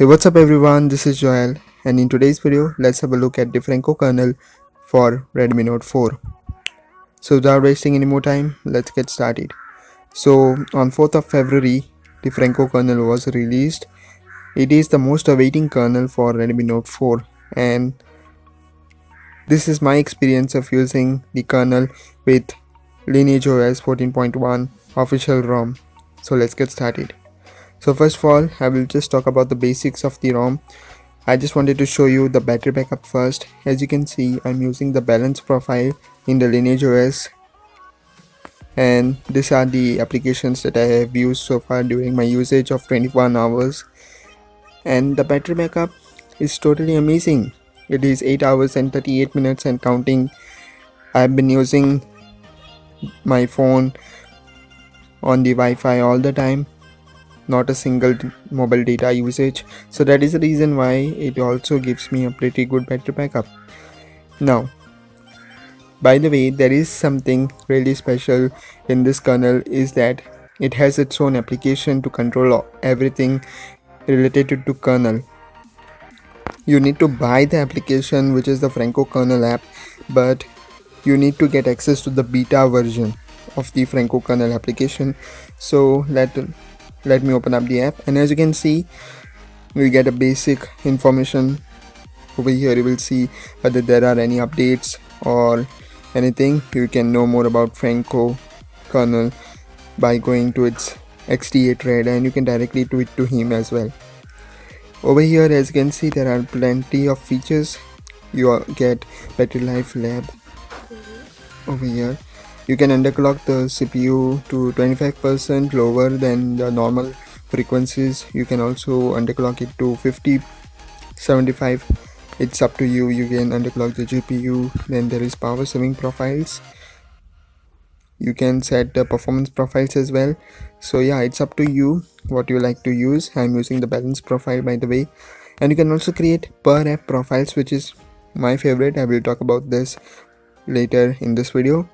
Hey, what's up everyone, this is Joel, and in today's video let's have a look at the Franco kernel for Redmi Note 4. So without wasting any more time, let's get started. So on 4th of February, the Franco kernel was released. It is the most awaiting kernel for Redmi Note 4, and this is my experience of using the kernel with Lineage OS 14.1 official ROM. So let's get started. So first of all, I will just talk about the basics of the ROM. I just wanted to show you the battery backup first. As you can see, I'm using the balance profile in the Lineage OS, and these are the applications that I have used so far during my usage of 21 hours, and the battery backup is totally amazing. It is 8 hours and 38 minutes and counting. I've been using my phone on the Wi-Fi all the time, not a single mobile data usage, so that is the reason why it also gives me a pretty good battery backup. Now, by the way, there is something really special in this kernel, is that it has its own application to control everything related to kernel. You need to buy the application, which is the Franco kernel app, but you need to get access to the beta version of the Franco kernel application. So let me open up the app, and as you can see, we get a basic information. Over here you will see whether there are any updates or anything. You can know more about Franco kernel by going to its XDA thread, and you can directly tweet to him as well. Over here, as you can see, there are plenty of features. You get battery life lab. Over here you can underclock the CPU to 25% lower than the normal frequencies. You can also underclock it to 50, 75. It's up to you. You can underclock the GPU. Then there is power saving profiles. You can set the performance profiles as well. So yeah, it's up to you what you like to use. I'm using the balance profile, by the way. And you can also create per app profiles, which is my favorite. I will talk about this later in this video.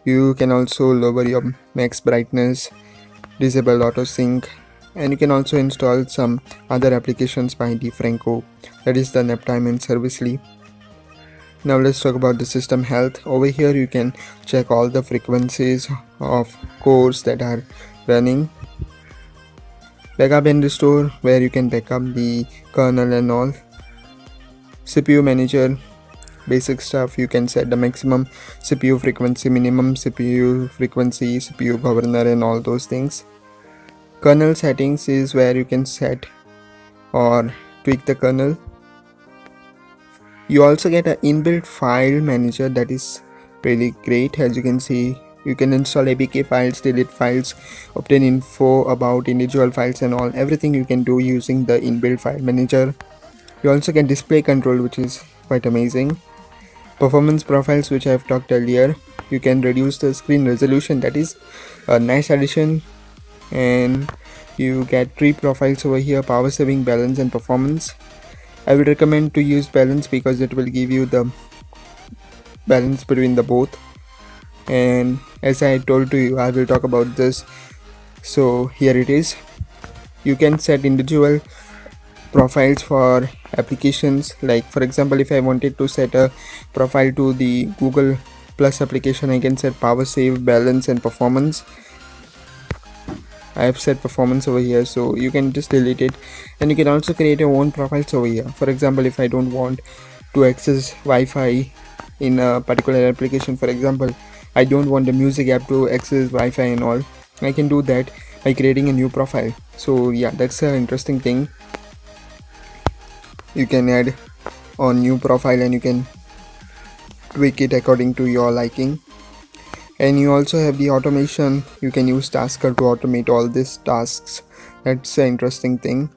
You can also lower your max brightness, disable auto sync, and you can also install some other applications by the Franco, that is the Naptime and Servicely. Now let's talk about the system health. Over here you can check all the frequencies of cores that are running. Backup and restore, where you can backup the kernel and all. CPU manager, basic stuff. You can set the maximum CPU frequency, minimum CPU frequency, CPU governor, and all those things. Kernel settings is where you can set or tweak the kernel. You also get an inbuilt file manager that is really great. As you can see, you can install APK files, delete files, obtain info about individual files and all. Everything you can do using the inbuilt file manager. You also get display control, which is quite amazing. Performance profiles, which I have talked earlier. You can reduce the screen resolution, that is a nice addition. And you get 3 profiles over here: power saving, balance, and performance. I would recommend to use balance because it will give you the balance between the both. And as I told to you, I will talk about this. So here it is. You can set individual profiles for applications. Like for example, if I wanted to set a profile to the Google Plus application, I can set power save, balance, and performance. I have set performance over here, so you can just delete it. And you can also create your own profiles over here. For example, if I don't want to access Wi-Fi in a particular application, for example, I don't want the music app to access Wi-Fi and all, I can do that by creating a new profile. So yeah, that's an interesting thing. You can add a new profile and you can tweak it according to your liking. And you also have the automation. You can use Tasker to automate all these tasks. That's an interesting thing.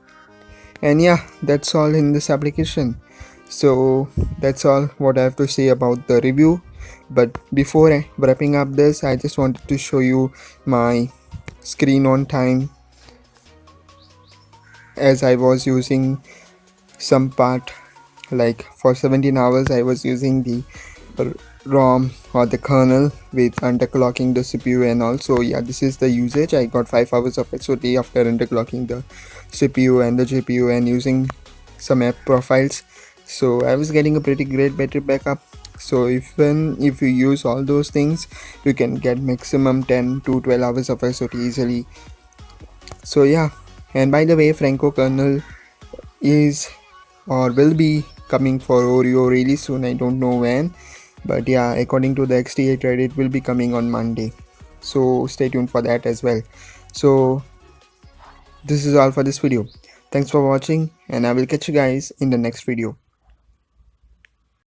And yeah, that's all in this application. So that's all what I have to say about the review. But before wrapping up this, I just wanted to show you my screen on time, as I was using some part, like for 17 hours I was using the ROM or the kernel with underclocking the CPU and all. So yeah, this is the usage. I got 5 hours of SOT after underclocking the CPU and the GPU and using some app profiles. So I was getting a pretty great battery backup. So even if you use all those things, you can get maximum 10 to 12 hours of SOT easily. So yeah, and by the way, Franco Kernel is or will be coming for Oreo really soon. I don't know when, but yeah, according to the XDA thread, it will be coming on Monday. So stay tuned for that as well. So this is all for this video. Thanks for watching, and I will catch you guys in the next video.